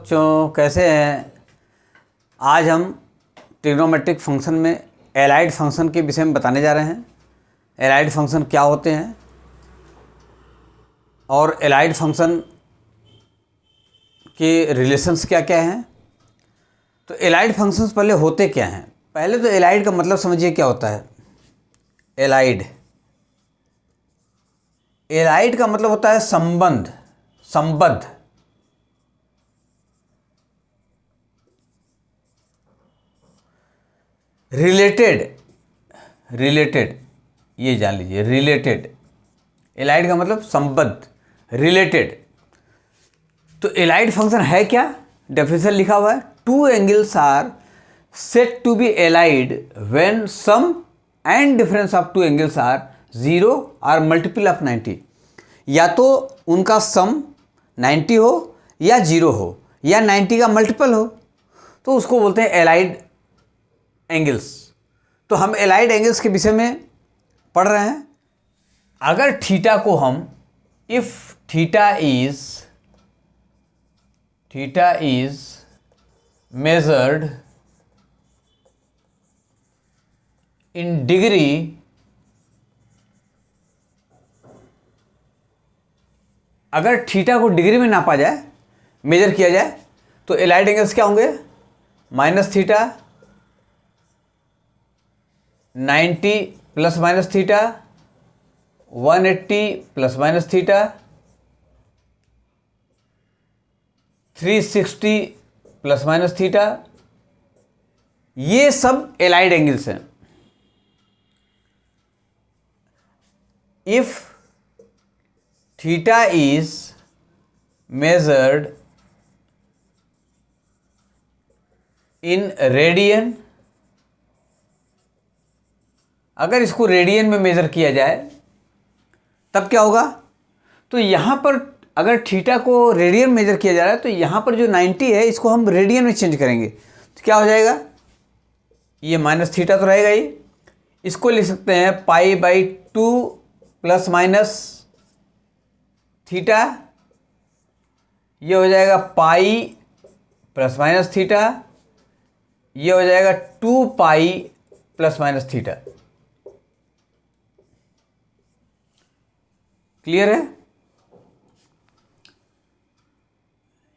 बच्चों कैसे हैं। आज हम ट्रिग्नोमेट्रिक फंक्शन में एलाइड फंक्शन के विषय में बताने जा रहे हैं। एलाइड फंक्शन क्या होते हैं और एलाइड फंक्शन के रिलेशंस क्या क्या हैं। तो एलाइड फंक्शंस पहले होते क्या हैं। पहले तो एलाइड का मतलब समझिए क्या होता है। एलाइड का मतलब होता है संबंध, संबद्ध। रिलेटेड ये जान लीजिए, रिलेटेड। एलाइड का मतलब संबद्ध, रिलेटेड। तो एलाइड फंक्शन है क्या, डेफिनेशन लिखा हुआ है, two angles are set to be allied when sum and difference of two angles are 0 और मल्टीपल ऑफ 90। या तो उनका सम 90 हो या 0 हो या 90 का मल्टीपल हो, तो उसको बोलते हैं एलाइड एंगल्स। तो हम एलाइड एंगल्स के विषय में पढ़ रहे हैं। अगर थीटा को हम, if theta is measured in degree अगर थीटा को डिग्री में नापा जाए, मेजर किया जाए, तो एलाइड एंगल्स क्या होंगे, minus theta, 90 plus minus theta, 180 plus minus theta, 360 plus minus theta. ये सब एलाइड एंगल्स हैं। If theta is measured in radian, अगर इसको रेडियन में मेजर किया जाए तब क्या होगा। तो यहां पर अगर थीटा को रेडियन मेजर किया जा रहा है, तो यहां पर जो 90 है इसको हम रेडियन में चेंज करेंगे, तो क्या हो जाएगा, ये माइनस थीटा तो रहेगा ही। इसको लिख सकते हैं π/2 प्लस माइनस थीटा। ये हो जाएगा पाई प्लस माइनस थीटा। ये हो जाएगा 2π प्लस माइनस थीटा। क्लियर है।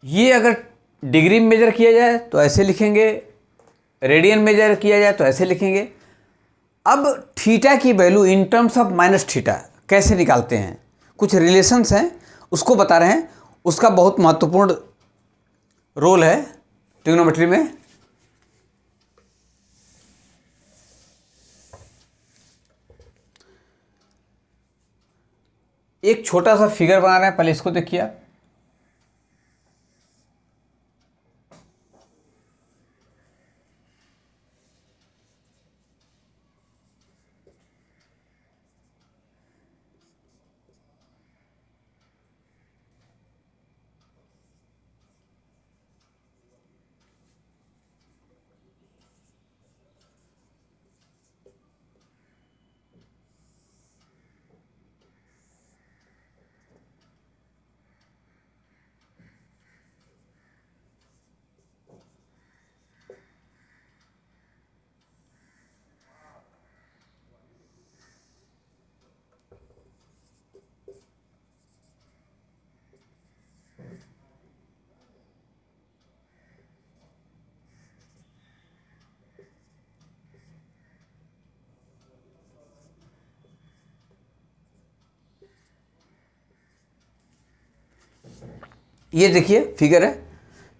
ये अगर डिग्री में मेजर किया जाए तो ऐसे लिखेंगे, रेडियन मेजर किया जाए तो ऐसे लिखेंगे। अब थीटा की value in terms of minus theta कैसे निकालते हैं, कुछ रिलेशंस हैं उसको बता रहे हैं। उसका बहुत महत्वपूर्ण रोल है ट्रिग्नोमेट्री में। एक छोटा सा फिगर बना रहे हैं, पहले इसको देखिए आप। ये देखिए फिगर है,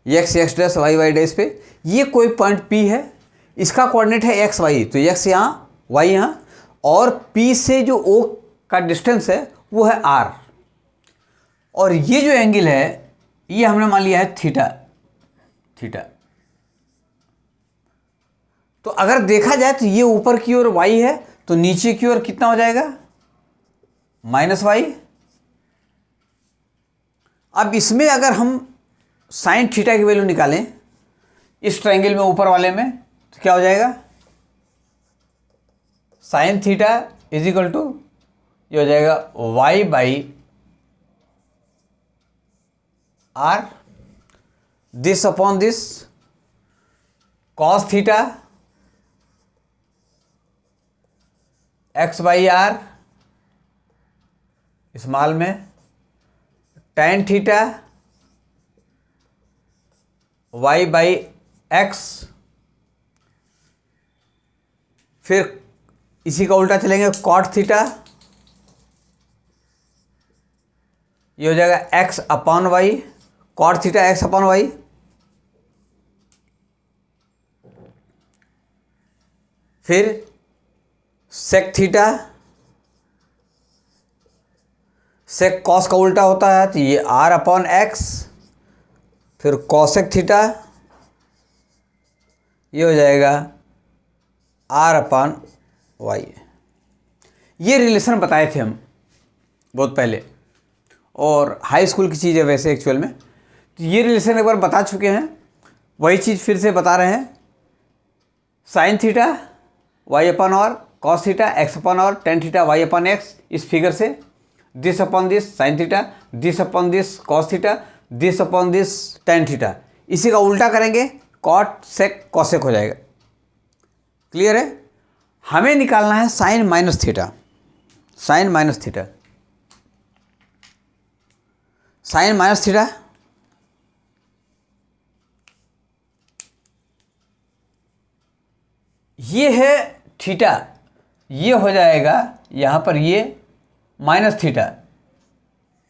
x डैश y डैश पे ये कोई पॉइंट P है, इसका कोऑर्डिनेट है x y, तो x यहाँ y यहाँ, और P से जो O का डिस्टेंस है वो है r। और ये जो एंगल है ये हमने मान लिया है थीटा। तो अगर देखा जाए तो ये ऊपर की ओर y है, तो नीचे की ओर कितना हो जाएगा, माइनस y। अब इसमें अगर हम साइन थीटा की वैल्यू निकालें इस ट्रायंगल में ऊपर वाले में, तो क्या हो जाएगा, sine theta is equal to, ये हो जाएगा y/r। This upon this cos theta x by r small में, tan theta y by x, फिर इसी का उल्टा चलेंगे cot थीटा, ये हो जाएगा x upon y, cot theta x upon y, फिर sec थीटा, sec cos का उल्टा होता है तो ये r अपॉन एक्स, फिर cosec थीटा, ये हो जाएगा r अपॉन वाई। ये रिलेशन बताए थे हम बहुत पहले, और हाई स्कूल की चीज़ है वैसे एक्चुअल में, तो ये रिलेशन एक बार बता चुके हैं, वही चीज़ फिर से बता रहे हैं। Sine theta y upon r, cos theta x upon r, tan theta y upon x, इस फिगर से this upon this sine theta, this upon this cos theta, this upon this tan theta, इसी का उल्टा करेंगे cot sec cosec हो जाएगा। Clear है? हमें निकालना है sine minus theta, sine minus theta, sine minus theta ये है थीटा, ये हो जाएगा यहाँ पर ये minus theta,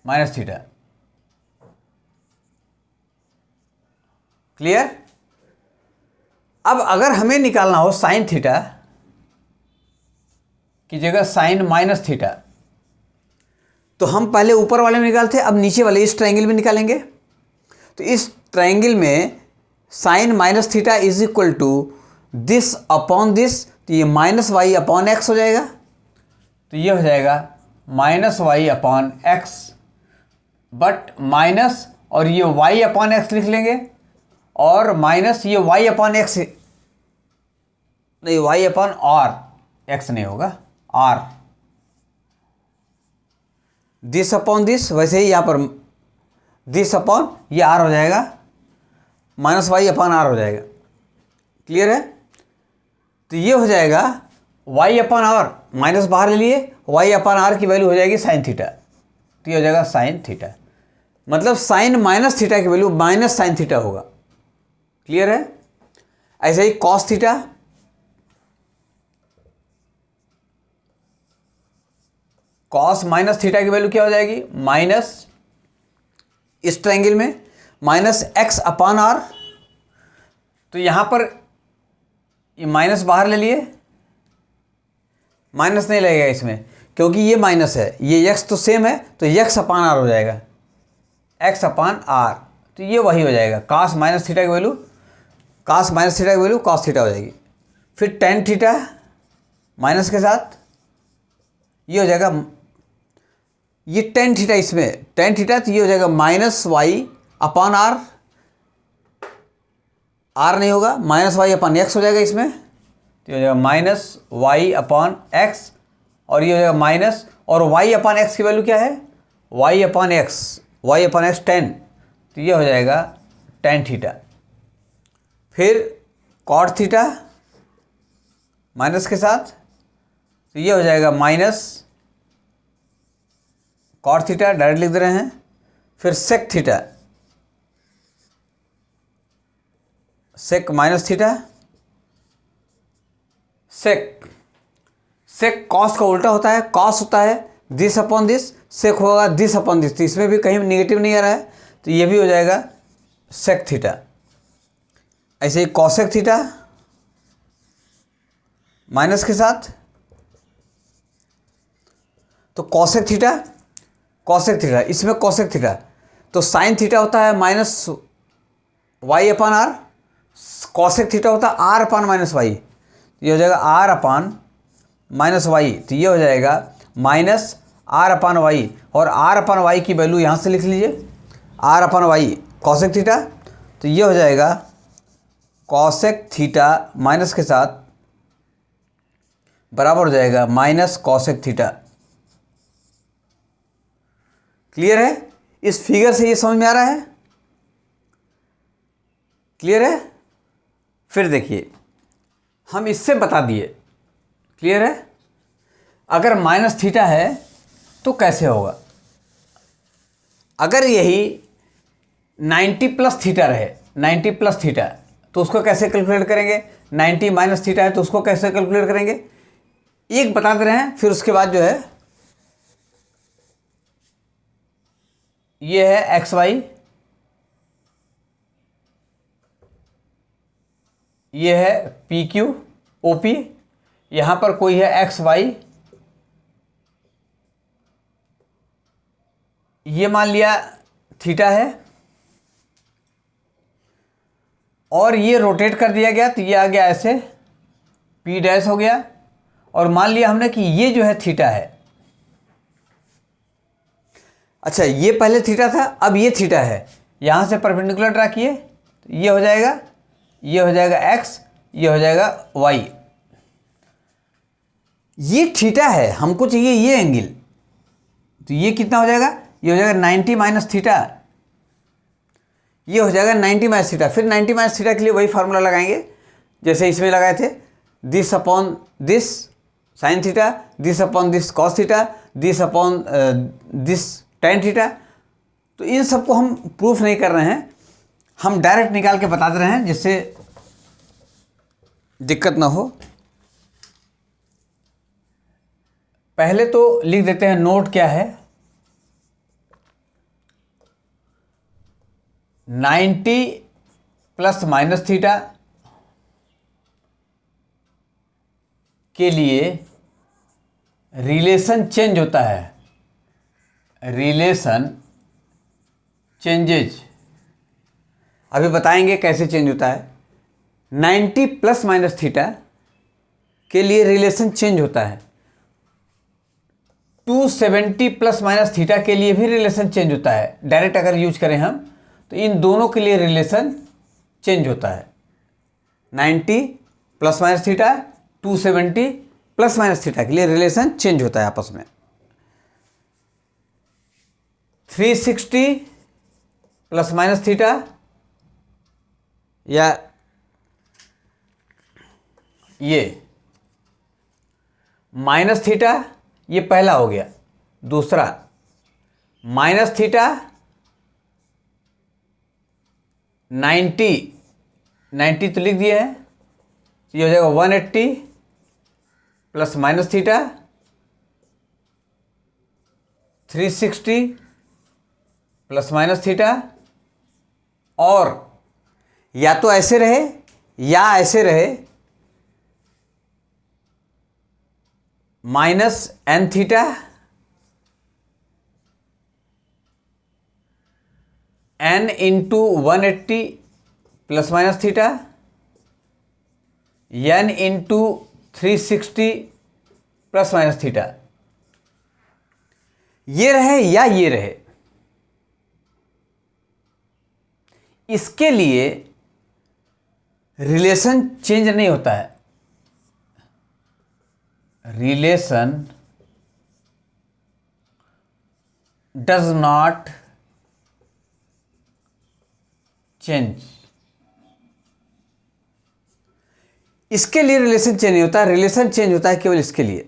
minus theta. Clear? अब अगर हमें निकालना हो साइन थीटा की जगह साइन माइनस थीटा, तो हम पहले ऊपर वाले में निकालते, अब नीचे वाले इस ट्रायंगल में निकालेंगे। तो इस ट्रायंगल में sine minus theta is equal to this upon this, तो ये माइनस वाई अपॉन एक्स हो जाएगा, तो ये हो जाएगा minus y upon x, but minus और ये वाई अपॉन एक्स लिख लेंगे, और माइनस ये वाई अपॉन एक्स नहीं, वाई अपॉन आर, एक्स नहीं होगा आर, दिस अपॉन दिस, वैसे ही यहाँ पर दिस अपॉन ये आर हो जाएगा, माइनस वाई अपॉन आर हो जाएगा। क्लियर है? तो ये हो जाएगा वाई अपॉन आर, माइनस बाहर ले लिए, वाई अपॉन आर की वैल्यू हो जाएगी साइन थीटा, तो ये हो जाएगा साइन थीटा, मतलब साइन माइनस थीटा की वैल्यू माइनस साइन थीटा होगा। क्लियर है? ऐसे ही cos theta, cos minus theta की वैल्यू क्या हो जाएगी, माइनस इस ट्रायंगल में माइनस एक्स अपॉन आर, तो यहां पर ये माइनस बाहर ले लिए, माइनस नहीं लगेगा इसमें क्योंकि ये माइनस है, ये एक्स तो सेम है, तो एक्स अपॉन आर हो जाएगा, एक्स अपॉन आर, तो ये वही हो जाएगा कॉस माइनस थीटा की वैल्यू, कॉस माइनस थीटा की वैल्यू कॉस थीटा हो जाएगी। फिर टेन थीटा माइनस के साथ ये हो जाएगा, ये टेन थीटा, इसमें टेन थीटा, तो ये हो जाएगा minus y upon r, r नहीं होगा, माइनस वाई अपॉन एक्स हो जाएगा इसमें, तो ये हो जाएगा माइनस वाई अपॉन एक्स, और ये हो जाएगा माइनस, और वाई अपॉन एक्स की वैल्यू क्या है, वाई अपॉन एक्स टेन, तो ये हो जाएगा टेन थीटा। फिर कॉट थीटा माइनस के साथ, तो ये हो जाएगा माइनस कॉट थीटा, डायरेक्ट लिख दे रहे हैं। फिर sec theta, sec minus theta, sec, sec cos का उल्टा होता है, कॉस होता है दिस अपॉन दिस, सेक होगा दिस अपॉन दिस, तो इसमें भी कहीं नेगेटिव नहीं आ रहा है, तो ये भी हो जाएगा सेक थीटा। ऐसे ही कॉसेक थीटा माइनस के साथ, तो कॉसेक थीटा, कॉसेक थीटा, इसमें कॉसेक थीटा, तो साइन थीटा होता है minus y upon r, cosec theta होता है आर अपॉन माइनस वाई, ये हो जाएगा आर अपॉन माइनस वाई, तो ये हो जाएगा माइनस आर अपॉन वाई, और आर अपॉन वाई की वैल्यू यहाँ से लिख लीजिए, r upon y cosec theta, तो ये हो जाएगा कॉसेक थीटा माइनस के साथ बराबर हो जाएगा माइनस कॉसेक थीटा। क्लियर है? इस फिगर से ये समझ में आ रहा है? क्लियर है? फिर देखिए, हम इससे बता दिए, क्लियर है? अगर माइनस थीटा है तो कैसे होगा? अगर यही 90 प्लस थीटा रहे, 90 प्लस थीटा, तो उसको कैसे कैलकुलेट करेंगे? 90 माइनस थीटा है तो उसको कैसे कैलकुलेट करेंगे? एक बता दे रहे हैं, फिर उसके बाद जो है ये है एक्स वाई, ये है पी क्यू ओ पी, यहां पर कोई है एक्स वाई, ये मान लिया थीटा है, और ये रोटेट कर दिया गया तो ये आ गया ऐसे, पी डैश हो गया, और मान लिया हमने कि ये जो है थीटा है। अच्छा, ये पहले थीटा था, अब ये थीटा है, यहां से परपेंडिकुलर ड्रा किए तो ये हो जाएगा, ये हो जाएगा एक्स, ये हो जाएगा वाई। ये थीटा है, हमको चाहिए ये एंगल, तो ये कितना हो जाएगा? ये हो जाएगा 90 माइनस थीटा, ये हो जाएगा 90 माइनस थीटा। फिर 90 माइनस थीटा के लिए वही फार्मूला लगाएंगे जैसे इसमें लगाए थे, this upon this sine theta, this upon this cos theta, this upon this tan theta. तो इन सबको हम प्रूफ नहीं कर रहे हैं, हम डायरेक्ट निकाल के बता दे रहे हैं जिससे दिक्कत ना हो। पहले तो लिख देते हैं नोट क्या है, 90 प्लस माइनस थीटा के लिए रिलेशन चेंज होता है, रिलेशन चेंजेज। अभी बताएंगे कैसे चेंज होता है। 90 प्लस माइनस थीटा के लिए रिलेशन चेंज होता है, 270 प्लस माइनस थीटा के लिए भी रिलेशन चेंज होता है। डायरेक्ट अगर यूज करें हम तो इन दोनों के लिए रिलेशन चेंज होता है। 90 plus minus theta, 270 plus minus theta के लिए रिलेशन चेंज होता है आपस में। 360 प्लस माइनस थीटा या ये माइनस थीटा, ये पहला हो गया। दूसरा माइनस थीटा 90 तो लिख दिए हैं, ये हो जाएगा 180 plus minus theta, 360 plus minus theta, और या तो ऐसे रहे या ऐसे रहे, minus n theta n into 180 plus minus theta, n into 360 plus minus theta. ये रहे या ये रहे, इसके लिए रिलेशन चेंज नहीं होता है। रिलेशन डज नॉट चेंज, इसके लिए रिलेशन चेंज नहीं होता, रिलेशन चेंज होता है केवल इसके लिए।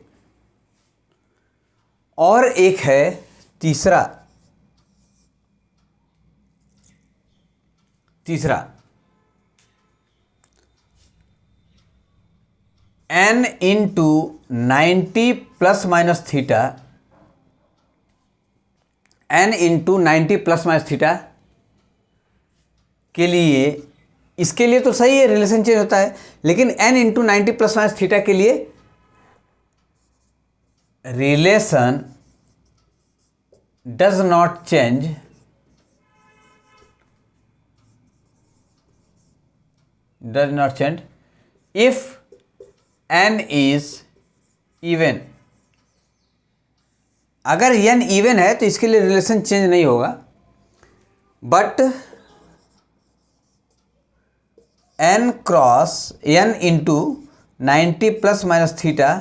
और एक है तीसरा n into 90 plus minus theta, n into 90 plus minus theta के लिए, इसके लिए तो सही है रिलेशन चेंज होता है, लेकिन n into 90 plus minus theta के लिए relation does not change, if n is even. अगर n इवन है तो इसके लिए रिलेशन चेंज नहीं होगा, but n cross n into 90 plus minus theta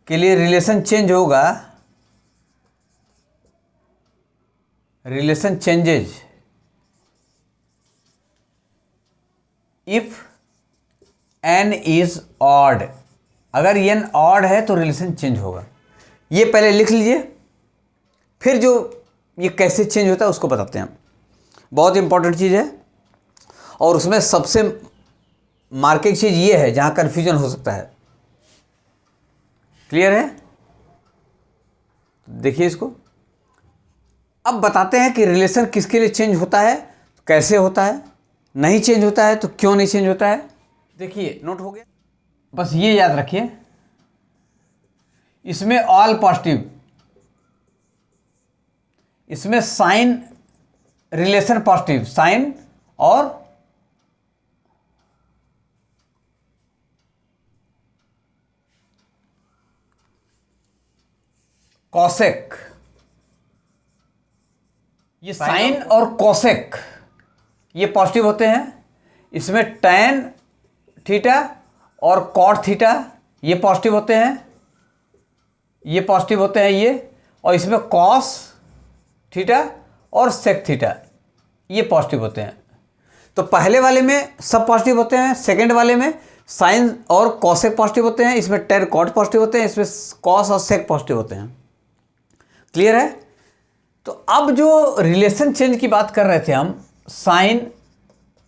के लिए रिलेशन चेंज होगा, relation changes. If n is odd, अगर n ऑड है तो रिलेशन चेंज होगा। ये पहले लिख लीजिए, फिर जो ये कैसे चेंज होता है उसको बताते हैं हम। बहुत इंपॉर्टेंट चीज़ है और उसमें सबसे मार्किंग चीज़ ये है जहाँ कन्फ्यूजन हो सकता है। क्लियर है? देखिए इसको। अब बताते हैं कि रिलेशन किसके लिए चेंज होता है, कैसे होता है, नहीं चेंज होता है तो क्यों नहीं चेंज होता है। देखिए नोट हो गया, बस ये याद रखिए, इसमें ऑल पॉजिटिव, इसमें साइन रिलेशन पॉजिटिव, साइन और कॉसेक, ये साइन और कॉसेक ये पॉजिटिव होते हैं। इसमें टैन थीटा और कॉट थीटा ये पॉजिटिव होते हैं, ये पॉजिटिव होते हैं ये। और इसमें कॉस थीटा और सेक थीटा ये पॉजिटिव होते हैं। तो पहले वाले में सब पॉजिटिव होते हैं, सेकंड वाले में साइन और कॉसेक पॉजिटिव होते हैं, इसमें टैन कॉट पॉजिटिव होते हैं, इसमें कॉस और सेक पॉजिटिव होते हैं। क्लियर है? तो अब जो रिलेशन चेंज की बात कर रहे थे हम, sine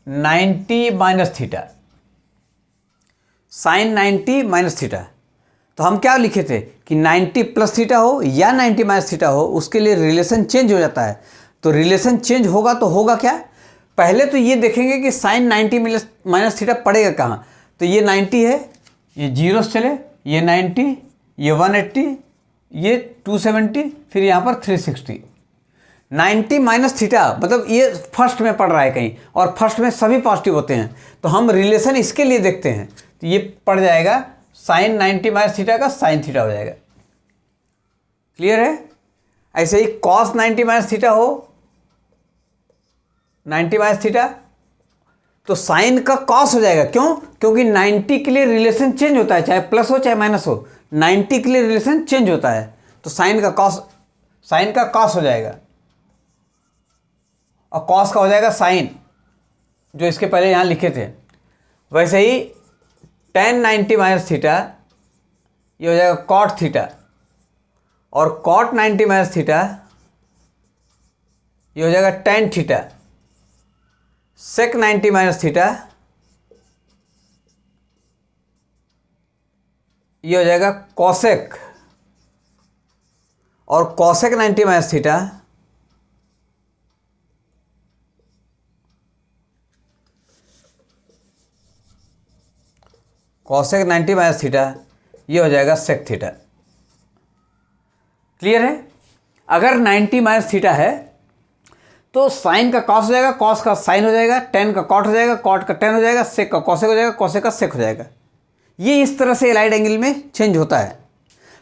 90 minus theta, sine 90 minus theta, तो हम क्या लिखे थे कि 90 प्लस थीटा हो या 90 माइनस थीटा हो, उसके लिए रिलेशन चेंज हो जाता है। तो रिलेशन चेंज होगा तो होगा क्या, पहले तो ये देखेंगे कि साइन 90 माइनस थीटा पड़ेगा कहाँ। तो ये 90 है, ये जीरो से चले, ये 90, ये 180, ये 270, फिर यहाँ पर 360। 90 माइनस थीटा मतलब ये फर्स्ट में पड़ रहा है कहीं, और फर्स्ट में सभी पॉजिटिव होते हैं, तो हम रिलेशन इसके लिए देखते हैं। तो ये पड़ जाएगा साइन 90 माइनस थीटा का साइन थीटा हो जाएगा। क्लियर है? ऐसे ही कॉस 90 माइनस थीटा हो, 90 माइनस थीटा, तो साइन का कॉस हो जाएगा। क्यों? क्योंकि 90 के लिए रिलेशन चेंज होता है, चाहे प्लस हो चाहे माइनस हो, 90 के लिए रिलेशन चेंज होता है। तो साइन का कॉस हो जाएगा, और कॉस का हो जाएगा साइन, जो इसके पहले यहाँ लिखे थे। वैसे ही tan 90 माइनस थीटा ये हो जाएगा कॉट थीटा, और कॉट 90 माइनस थीटा ये हो जाएगा tan थीटा। सेक 90 माइनस थीटा ये हो जाएगा कॉसेक, और cosec 90 minus theta cosec 90 minus theta ये हो जाएगा सेक थीटा। क्लियर है? अगर 90 माइनस थीटा है तो साइन का कॉस हो जाएगा, कॉस का साइन हो जाएगा, टेन का कॉट हो जाएगा, कॉट का टेन हो जाएगा, सेक का कॉसेक हो जाएगा, कॉसेक का सेक हो जाएगा। ये इस तरह से एलाइड एंगल में चेंज होता है।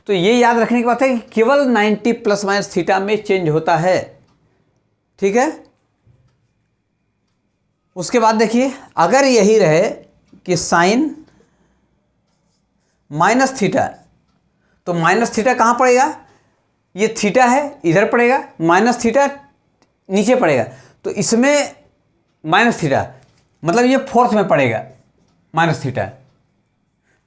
तो ये याद रखने की बात है कि केवल 90 प्लस माइनस थीटा में चेंज होता है। ठीक है? उसके बाद देखिए, अगर यही रहे कि साइन माइनस थीटा, तो माइनस थीटा कहाँ पड़ेगा, ये थीटा है इधर पड़ेगा, माइनस थीटा नीचे पड़ेगा, तो इसमें माइनस थीटा मतलब ये फोर्थ में पड़ेगा माइनस थीटा।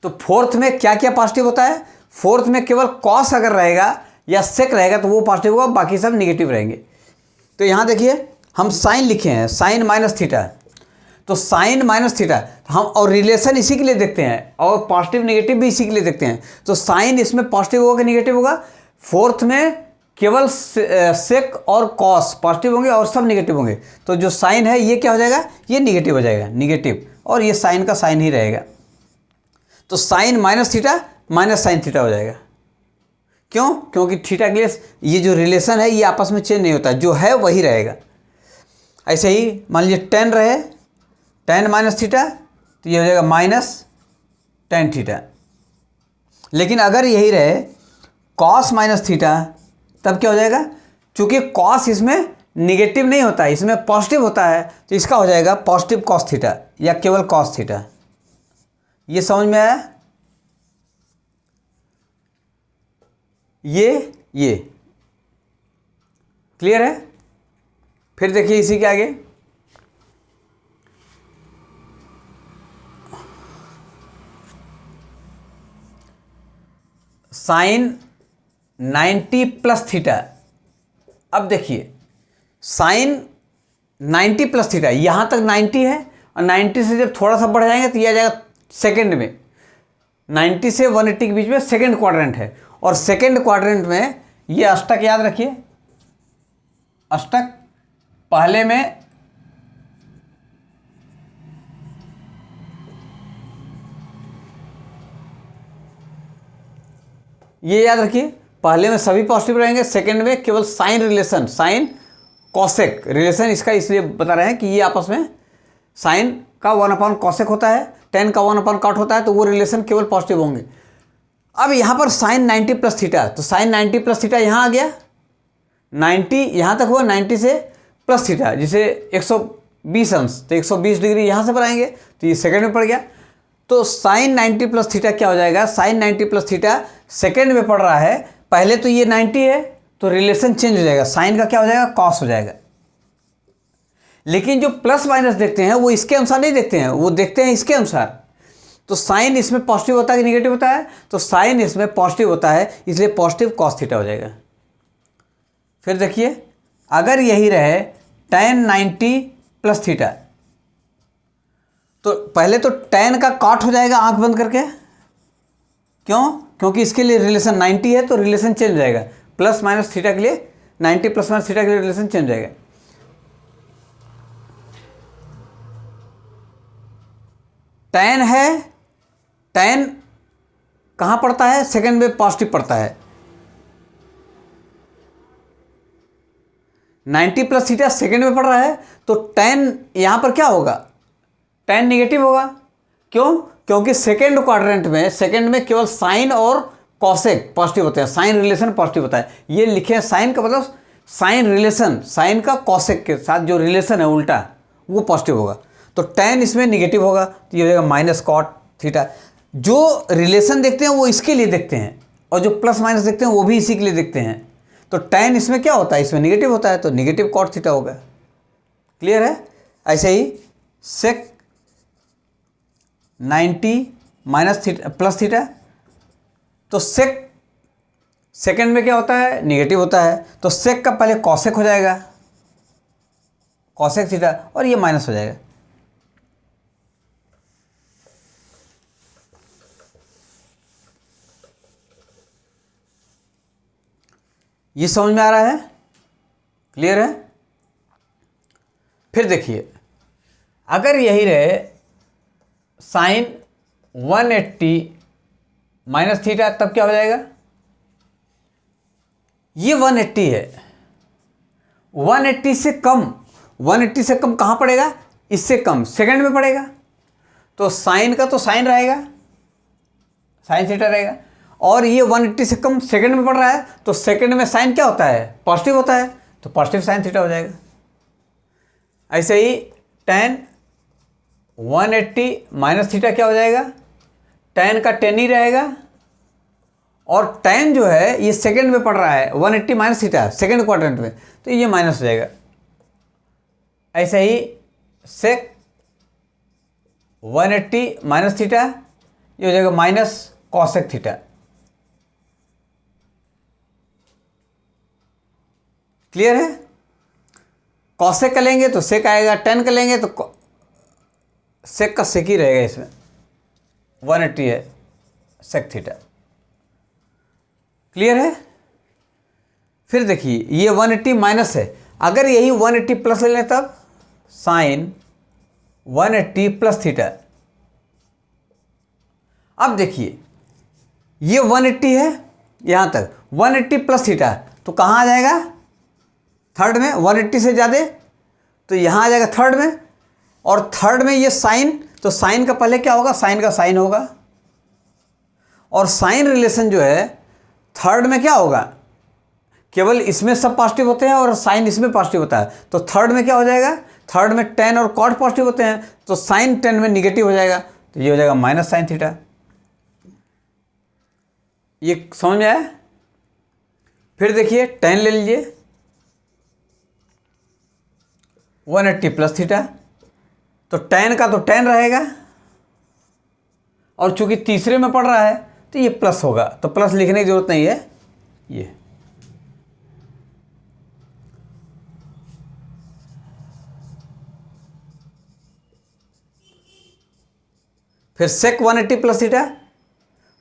तो फोर्थ में क्या क्या पॉजिटिव होता है, फोर्थ में केवल कॉस अगर रहेगा या सेक रहेगा तो वो पॉजिटिव होगा, बाकी सब निगेटिव रहेंगे। तो यहाँ देखिए हम साइन लिखे हैं, साइन माइनस थीटा, तो साइन माइनस थीटा हम, और रिलेशन इसी के लिए देखते हैं, और पॉजिटिव नेगेटिव भी इसी के लिए देखते हैं। तो साइन इसमें पॉजिटिव होगा कि नेगेटिव होगा, फोर्थ में केवल सेक और कॉस पॉजिटिव होंगे और सब नेगेटिव होंगे। तो जो साइन है ये क्या हो जाएगा, ये नेगेटिव हो जाएगा, नेगेटिव, और ये साइन का साइन ही रहेगा। तो sine minus theta minus sine theta हो जाएगा। क्यों? क्योंकि थीटा के लिए ये जो रिलेशन है ये आपस में चेंज नहीं होता, जो है वही रहेगा। ऐसे ही मान लीजिए टेन रहे, टेन माइनस थीटा, तो ये हो जाएगा माइनस टेन थीटा। लेकिन अगर यही रहे कॉस माइनस थीटा, तब क्या हो जाएगा, चूंकि कॉस इसमें निगेटिव नहीं होता है, इसमें पॉजिटिव होता है, तो इसका हो जाएगा पॉजिटिव कॉस थीटा या केवल कॉस थीटा। ये समझ में आया? ये क्लियर है? फिर देखिए इसी के आगे, साइन 90 प्लस थीटा। अब देखिए साइन 90 प्लस थीटा, यहाँ तक 90 है और 90 से जब थोड़ा सा बढ़ जाएंगे तो ये आ जाएगा सेकेंड में। 90 से 180 के बीच में सेकेंड क्वाड्रेंट है, और सेकेंड क्वाड्रेंट में ये अष्टक याद रखिए, अष्टक पहले में ये याद रखिए, पहले में सभी पॉजिटिव रहेंगे, सेकंड में केवल sine relation, sine cosec relation इसका इसलिए बता रहे हैं कि ये आपस में साइन का 1 कॉसेक होता है, टेन का 1 कॉट होता है, तो वो रिलेशन केवल पॉजिटिव होंगे। अब यहाँ पर साइन 90 प्लस थीटा, तो साइन 90 प्लस थीटा यहाँ आ गया, 90 यहाँ तक हुआ, 90 से प्लस थीटा जिसे 120 अंश, तो 120 डिग्री यहाँ से बनाएंगे तो ये सेकंड में पड़ गया। तो साइन 90 प्लस थीटा क्या हो जाएगा, साइन 90 प्लस थीटा सेकंड में पड़ रहा है, पहले तो ये 90 है तो रिलेशन चेंज हो जाएगा, साइन का क्या हो जाएगा, कॉस हो जाएगा। लेकिन जो प्लस माइनस देखते हैं वो इसके अनुसार नहीं देखते हैं, वो देखते हैं इसके अनुसार। तो साइन इसमें पॉजिटिव होता है कि निगेटिव होता है, तो साइन इसमें पॉजिटिव होता है, इसलिए पॉजिटिव कॉस थीटा हो जाएगा। फिर देखिए अगर यही रहे tan 90 प्लस थीटा, तो पहले तो tan का कॉट हो जाएगा आंख बंद करके, क्यों, क्योंकि इसके लिए रिलेशन 90 है तो रिलेशन चेंज हो जाएगा, प्लस माइनस थीटा के लिए 90 प्लस माइनस थीटा के लिए रिलेशन चेंज हो जाएगा। tan है, tan कहाँ पड़ता है, सेकंड में पॉजिटिव पड़ता है, 90 प्लस थीटा सेकेंड में पड़ रहा है, तो tan यहाँ पर क्या होगा, tan निगेटिव होगा। क्यों, क्योंकि सेकेंड क्वाड्रेंट में, सेकेंड में केवल साइन और कॉसेक पॉजिटिव होते हैं, साइन रिलेशन पॉजिटिव होता है। ये लिखे साइन का मतलब साइन रिलेशन, साइन का कॉसेक के साथ जो रिलेशन है उल्टा वो पॉजिटिव होगा, तो tan इसमें निगेटिव होगा, तो ये हो जाएगा माइनस कॉट थीटा। जो रिलेशन देखते हैं वो इसके लिए देखते हैं, और जो प्लस माइनस देखते हैं वो भी इसी के लिए देखते हैं। तो tan इसमें क्या होता है, इसमें निगेटिव होता है, तो निगेटिव कॉट थीटा होगा। क्लियर है। ऐसे ही सेक 90 माइनस थीटा प्लस थीटा, तो सेक सेकेंड में क्या होता है, निगेटिव होता है, तो सेक का पहले कॉसेक हो जाएगा, कॉसेक थीटा, और ये माइनस हो जाएगा। ये समझ में आ रहा है, क्लियर है। फिर देखिए अगर यही रहे साइन 180 माइनस थीटा, तब क्या हो जाएगा, ये 180 है, 180 से कम, 180 से कम कहाँ पड़ेगा, इससे कम सेकंड में पड़ेगा, तो साइन का तो साइन रहेगा, साइन थीटा रहेगा, और ये 180 से कम सेकंड में पड़ रहा है, तो सेकंड में साइन क्या होता है, पॉजिटिव होता है, तो पॉजिटिव साइन थीटा हो जाएगा। ऐसे ही tan 180 माइनस थीटा क्या हो जाएगा, tan का tan ही रहेगा, और tan जो है ये सेकंड में पड़ रहा है, 180 माइनस थीटा सेकंड क्वाड्रेंट में, तो ये माइनस हो जाएगा। ऐसे ही सेक 180 माइनस थीटा, ये हो जाएगा माइनस कॉसेक थीटा। क्लियर है। कॉसेक का लेंगे तो सेक आएगा, tan का लेंगे तो सेक का सेक ही रहेगा, इसमें 180 है सेक थीटा। क्लियर है। फिर देखिए ये 180 माइनस है, अगर यही 180 प्लस ले लें तब साइन 180 प्लस थीटा। अब देखिए ये 180 है यहाँ तक, 180 प्लस थीटा, तो कहाँ आ जाएगा, थर्ड में, 180 से ज़्यादा तो यहाँ आ जाएगा थर्ड में, और थर्ड में ये साइन, तो साइन का पहले क्या होगा, साइन का साइन होगा, और साइन रिलेशन जो है थर्ड में क्या होगा, केवल इसमें सब पॉजिटिव होते हैं और साइन इसमें पॉजिटिव होता है, तो थर्ड में क्या हो जाएगा, थर्ड में tan और कॉट पॉजिटिव होते हैं, तो साइन tan में निगेटिव हो जाएगा, तो ये हो जाएगा माइनस साइन थीटा। ये समझ में आया। फिर देखिए tan ले लीजिए 180 प्लस थीटा, तो tan का तो tan रहेगा, और चूंकि तीसरे में पड़ रहा है तो ये प्लस होगा, तो प्लस लिखने की जरूरत नहीं है। ये फिर sec 180 plus theta,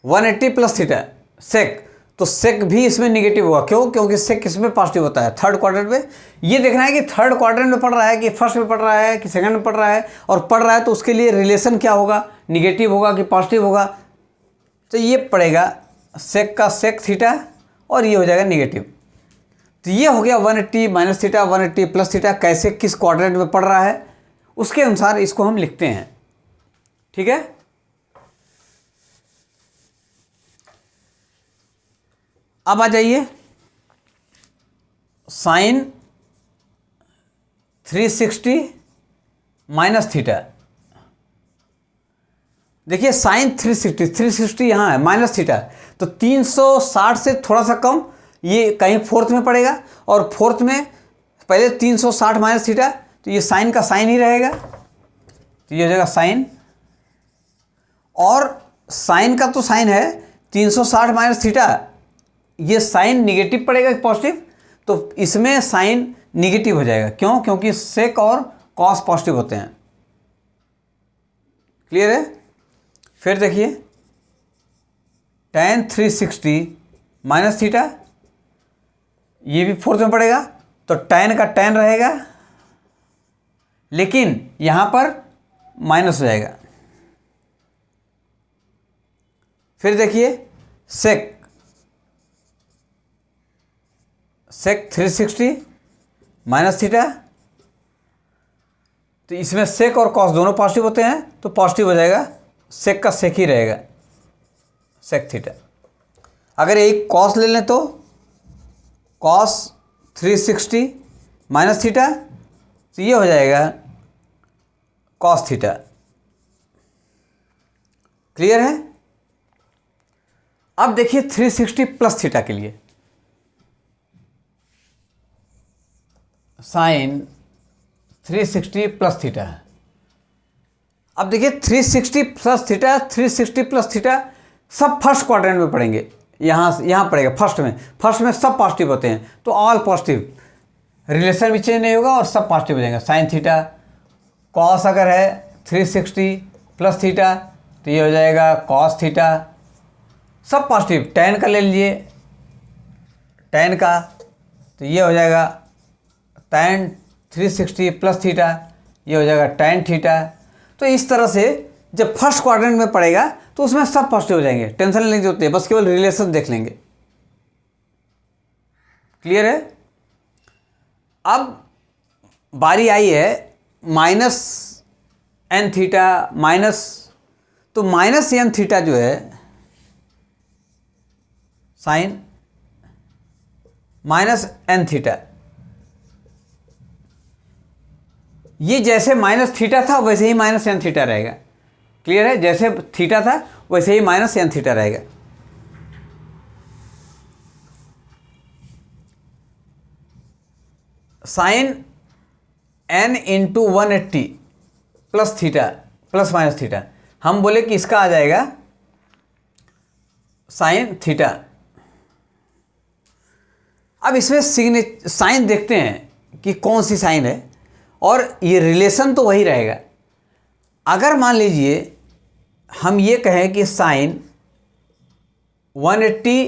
180 plus theta sec, तो सेक भी इसमें निगेटिव होगा। क्यों? क्योंकि सेक इसमें पॉजिटिव होता है थर्ड क्वाड्रेंट में। ये देखना है कि थर्ड क्वाड्रेंट में पढ़ रहा है कि फर्स्ट में पढ़ रहा है कि सेकंड में पढ़ रहा है, और पढ़ रहा है तो उसके लिए रिलेशन क्या होगा, निगेटिव होगा कि पॉजिटिव होगा। तो ये पड़ेगा सेक का सेक थीटा और ये हो जाएगा निगेटिव। तो ये हो गया 180 माइनस थीटा, 180 प्लस थीटा, कैसे किस क्वाड्रेंट में पढ़ रहा है उसके अनुसार इसको हम लिखते हैं। ठीक है, अब आ जाइए साइन 360 माइनस थीटा। देखिए साइन 360 यहाँ है माइनस थीटा, तो 360 से थोड़ा सा कम, ये कहीं फोर्थ में पड़ेगा, और फोर्थ में पहले 360 माइनस थीटा, तो ये साइन का साइन ही रहेगा, तो ये हो जाएगा साइन। और साइन का तो साइन है 360 माइनस थीटा, ये साइन निगेटिव पड़ेगा कि पॉजिटिव, तो इसमें साइन निगेटिव हो जाएगा। क्यों? क्योंकि सेक और कॉस पॉजिटिव होते हैं। क्लियर है? फिर देखिए tan 360 माइनस थीटा, ये भी फोर्थ में पड़ेगा, तो tan का tan रहेगा, लेकिन यहां पर माइनस हो जाएगा। फिर देखिए सेक 360 माइनस थीटा, तो इसमें सेक और कॉस दोनों पॉजिटिव होते हैं, तो पॉजिटिव हो जाएगा, सेक का सेक ही रहेगा, सेक थीटा। अगर एक कॉस ले लें तो कॉस 360 माइनस थीटा, तो ये हो जाएगा कॉस थीटा। क्लियर है? अब देखिए 360 प्लस थीटा के लिए साइन 360 प्लस थीटा। अब देखिए 360 प्लस थीटा, 360 प्लस थीटा सब फर्स्ट क्वाड्रेंट में पढ़ेंगे। यहाँ पड़ेगा फर्स्ट में सब पॉजिटिव होते हैं, तो ऑल पॉजिटिव, रिलेशन भी चेंज नहीं होगा और सब पॉजिटिव हो जाएंगे। साइन थीटा, कॉस अगर है 360 प्लस थीटा, तो ये हो जाएगा कॉस थीटा, सब पॉजिटिव। tan का ले लीजिए, tan का, तो ये हो जाएगा tan 360 प्लस थीटा, ये हो जाएगा tan थीटा। तो इस तरह से जब फर्स्ट क्वाड्रेंट में पड़ेगा तो उसमें सब पॉजिटिव हो जाएंगे, टेंशन लेने की जरूरत है, बस केवल रिलेशन देख लेंगे। क्लियर है? अब बारी आई है माइनस एन थीटा माइनस, तो माइनस एन थीटा जो है साइन माइनस एन थीटा, ये जैसे माइनस थीटा था वैसे ही माइनस एन थीटा रहेगा। क्लियर है? जैसे थीटा था वैसे ही माइनस एन थीटा रहेगा। Sine n into 180 plus theta plus minus theta, हम बोले कि इसका आ जाएगा साइन थीटा। अब इसमें साइन देखते हैं कि कौन सी साइन है, और ये रिलेशन तो वही रहेगा। अगर मान लीजिए हम ये कहें कि साइन 180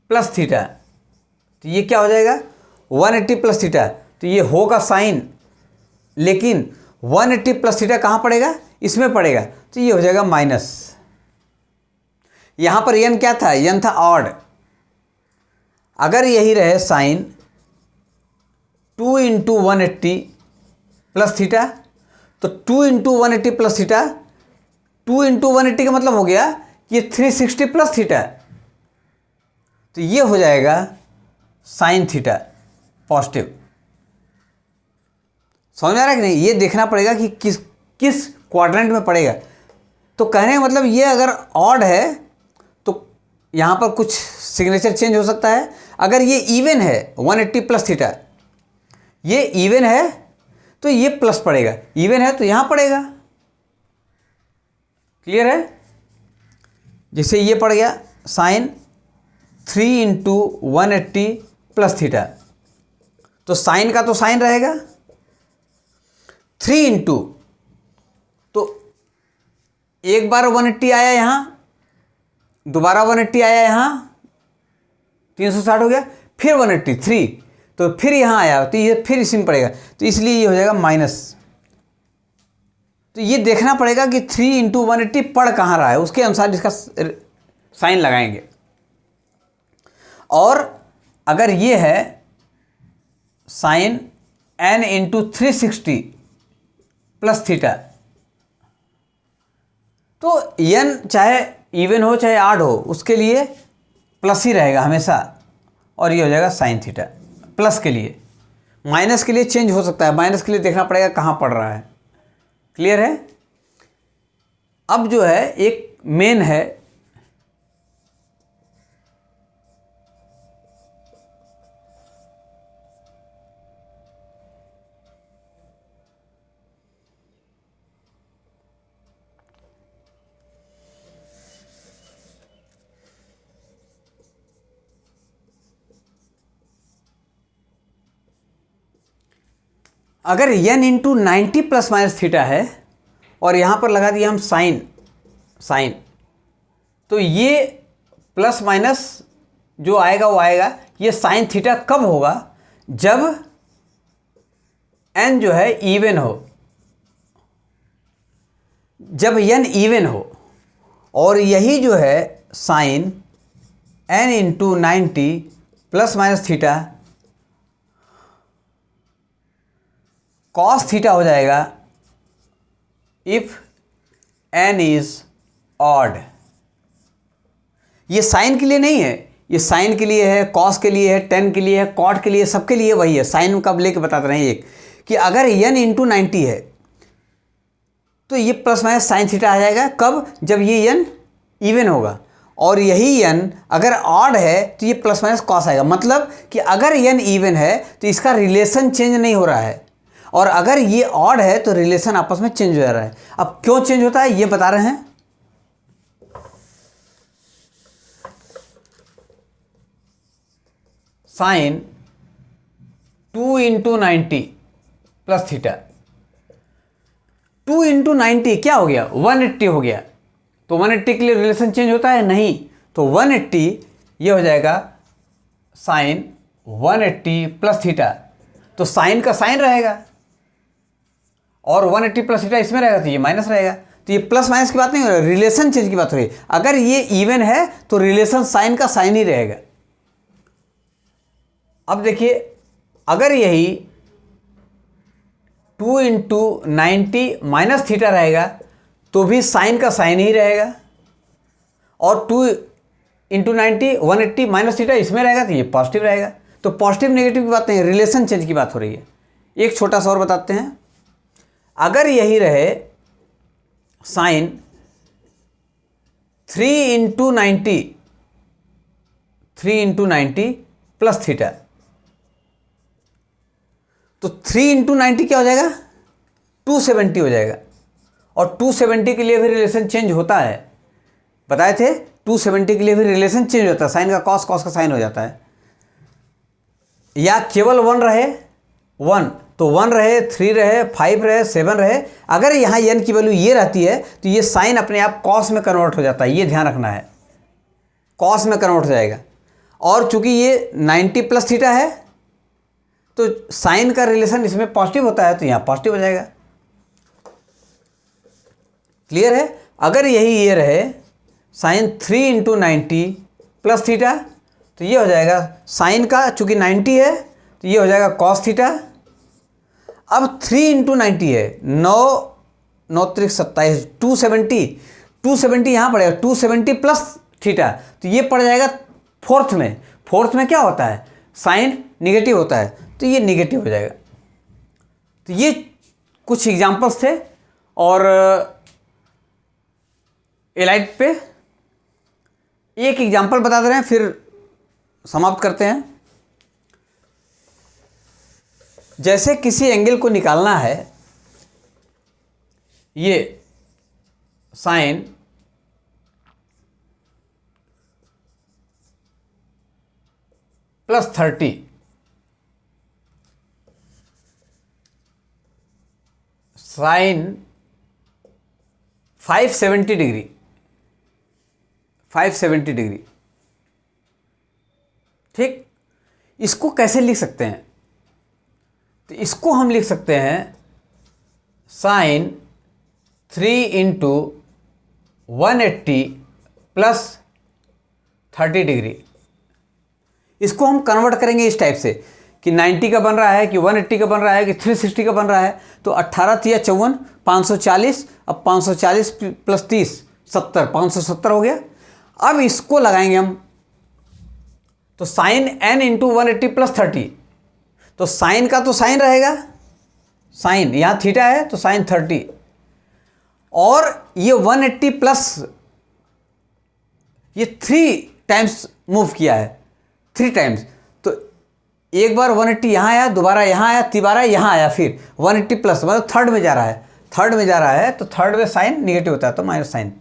प्लस थीटा, तो ये क्या हो जाएगा 180 प्लस थीटा, तो ये होगा साइन, लेकिन 180 प्लस थीटा कहाँ पड़ेगा? इसमें पड़ेगा, तो ये हो जाएगा माइनस। यहाँ पर n क्या था? n था ऑड। अगर यही रहे साइन 2 इंटू 180 प्लस थीटा, तो 2 इंटू 180 प्लस थीटा, 2 इंटू 180 का मतलब हो गया कि ये 360 प्लस थीटा, तो ये हो जाएगा साइन थीटा पॉजिटिव। समझ में आ रहा है कि नहीं? ये देखना पड़ेगा कि किस क्वाड्रेंट में पड़ेगा। तो कहने का मतलब ये अगर ऑड है तो यहाँ पर कुछ सिग्नेचर चेंज हो सकता है। अगर ये इवन है 180 प्लस थीटा, ये इवन है तो ये प्लस पड़ेगा, इवन है तो यहाँ पड़ेगा। क्लियर है? जैसे ये पड़ गया साइन 3 इंटू 180 प्लस थीटा, तो साइन का तो साइन रहेगा, 3 इंटू, तो एक बार 180 आया यहाँ, दोबारा 180 आया यहाँ, 360 हो गया, फिर 183, तो फिर यहाँ आया, तो ये फिर इसी में पड़ेगा, तो इसलिए ये हो जाएगा माइनस। तो ये देखना पड़ेगा कि 3 इंटू 180 पढ़ कहाँ रहा है, उसके अनुसार इसका साइन लगाएंगे। और अगर ये है sine n into 360 plus theta, तो n चाहे इवन हो चाहे आड हो, उसके लिए प्लस ही रहेगा हमेशा, और ये हो जाएगा साइन थीटा। प्लस के लिए, माइनस के लिए चेंज हो सकता है, माइनस के लिए देखना पड़ेगा कहाँ पड़ रहा है। क्लियर है? अब जो है एक मेन है, अगर n into 90 plus minus theta है और यहाँ पर लगा दिया हम साइन, तो ये प्लस माइनस जो आएगा वो आएगा। ये साइन थीटा कब होगा? जब n जो है इवन हो, जब n इवन हो, और यही जो है sine n into 90 plus minus theta cos theta हो जाएगा इफ n इज ऑड। ये साइन के लिए नहीं है, ये साइन के लिए है, कॉस के लिए है, टेन के लिए है, कॉट के लिए, सबके लिए वही है। साइन कब लेके बताते रहे एक कि अगर n इंटू 90 है तो ये प्लस माइनस साइन थीटा आ जाएगा। कब? जब ये n इवन होगा, और यही n अगर ऑड है तो ये प्लस माइनस कॉस आएगा। मतलब कि अगर n इवन है तो इसका रिलेशन चेंज नहीं हो रहा है, और अगर ये ऑड है तो रिलेशन आपस में चेंज हो जा रहा है। अब क्यों चेंज होता है ये बता रहे हैं। Sine 2 into 90 plus theta, 2 into 90 क्या हो गया? 180 हो गया। तो 180 के लिए रिलेशन चेंज होता है? नहीं। तो 180 ये हो जाएगा साइन 180 प्लस थीटा, तो साइन का साइन रहेगा और 180 प्लस थीटा इसमें रहेगा तो ये माइनस रहेगा। तो ये प्लस माइनस की बात नहीं हो रही, रिलेशन चेंज की बात हो रही है। अगर ये इवन है तो रिलेशन साइन का साइन ही रहेगा। अब देखिए, अगर यही 2 इंटू 90 माइनस थीटा रहेगा तो भी साइन का साइन ही रहेगा, और 2 इंटू 90 180 माइनस थीटा इसमें रहेगा तो ये पॉजिटिव रहेगा। तो पॉजिटिव नेगेटिव की बात नहीं, रिलेशन चेंज की बात हो रही है। एक छोटा सा और बताते हैं। अगर यही रहे साइन 3 इंटू 90 प्लस थीटा, तो 3 इंटू 90 क्या हो जाएगा? 270 हो जाएगा। और 270 के लिए भी रिलेशन चेंज होता है, बताए थे। 270 के लिए भी रिलेशन चेंज होता है, साइन का कॉस, कॉस का साइन हो जाता है। या केवल 1 रहे, 1 तो 1 रहे, 3 रहे, 5 रहे, 7 रहे, अगर यहाँ n की वैल्यू ये रहती है तो ये साइन अपने आप कॉस में कन्वर्ट हो जाता है। ये ध्यान रखना है, कॉस में कन्वर्ट हो जाएगा। और चूंकि ये 90 प्लस थीटा है तो साइन का रिलेशन इसमें पॉजिटिव होता है, तो यहाँ पॉजिटिव हो जाएगा। क्लियर है? अगर यही ये रहे साइन 3 इंटू 90 प्लस थीटा, तो ये हो जाएगा साइन का, चूंकि 90 है तो ये हो जाएगा कॉस थीटा। अब 3 इंटू 90 है, 9 3 27, 270 यहाँ पड़ेगा, 270 प्लस थीटा, तो ये पड़ जाएगा फोर्थ में। फोर्थ में क्या होता है? साइन निगेटिव होता है, तो ये निगेटिव हो जाएगा। तो ये कुछ एग्जाम्पल्स थे, और एलाइट पे एक एग्जाम्पल बता दे रहे हैं, फिर समाप्त करते हैं। जैसे किसी एंगल को निकालना है, ये sine plus 30 sine 570 degree, 570 degree. ठीक, इसको कैसे लिख सकते हैं? तो इसको हम लिख सकते हैं साइन 3 इंटू 180 प्लस 30 डिग्री। इसको हम कन्वर्ट करेंगे इस टाइप से कि 90 का बन रहा है, कि 180 का बन रहा है, कि 360 का बन रहा है। तो 18 तिया 54, 540, अब 540 प्लस 30 70, 570 हो गया। अब इसको लगाएंगे हम, तो साइन n इंटू 180 प्लस 30, तो साइन का तो साइन रहेगा, साइन यहाँ थीटा है तो साइन 30, और ये 180 प्लस ये 3 टाइम्स मूव किया है, 3 टाइम्स। तो एक बार 180 यहाँ आया, दोबारा यहाँ आया, तिबारा यहाँ आया, फिर 180 प्लस मतलब थर्ड में जा रहा है, थर्ड में जा रहा है, तो थर्ड में साइन निगेटिव होता है तो माइनस साइन।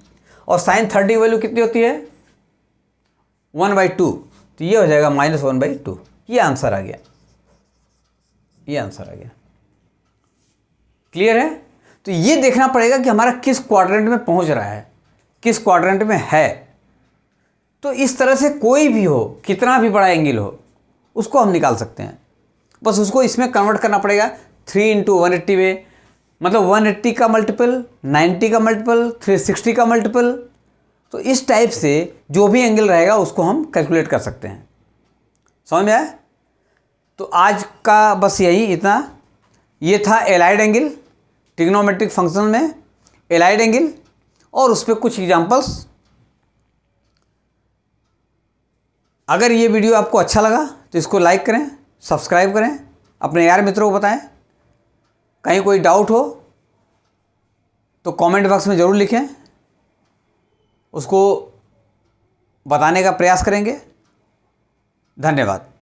और साइन 30 की वैल्यू कितनी होती है? 1/2, तो ये हो जाएगा -1/2। ये आंसर आ गया, ये आंसर आ गया। क्लियर है? तो ये देखना पड़ेगा कि हमारा किस क्वाड्रेंट में पहुंच रहा है, किस क्वाड्रेंट में है। तो इस तरह से कोई भी हो, कितना भी बड़ा एंगल हो, उसको हम निकाल सकते हैं। बस उसको इसमें कन्वर्ट करना पड़ेगा 3 इंटू 180 में, मतलब 180 का मल्टीपल, 90 का मल्टीपल, 360 का मल्टीपल। तो इस टाइप से जो भी एंगल रहेगा उसको हम कैलकुलेट कर सकते हैं। समझ में आया? तो आज का बस यही इतना। ये था एलाइड एंगल, ट्रिग्नोमेट्रिक फंक्शन में एलाइड एंगल, और उस पर कुछ एग्जांपल्स। अगर ये वीडियो आपको अच्छा लगा तो इसको लाइक करें, सब्सक्राइब करें, अपने यार मित्रों को बताएं। कहीं कोई डाउट हो तो कमेंट बॉक्स में ज़रूर लिखें, उसको बताने का प्रयास करेंगे। धन्यवाद।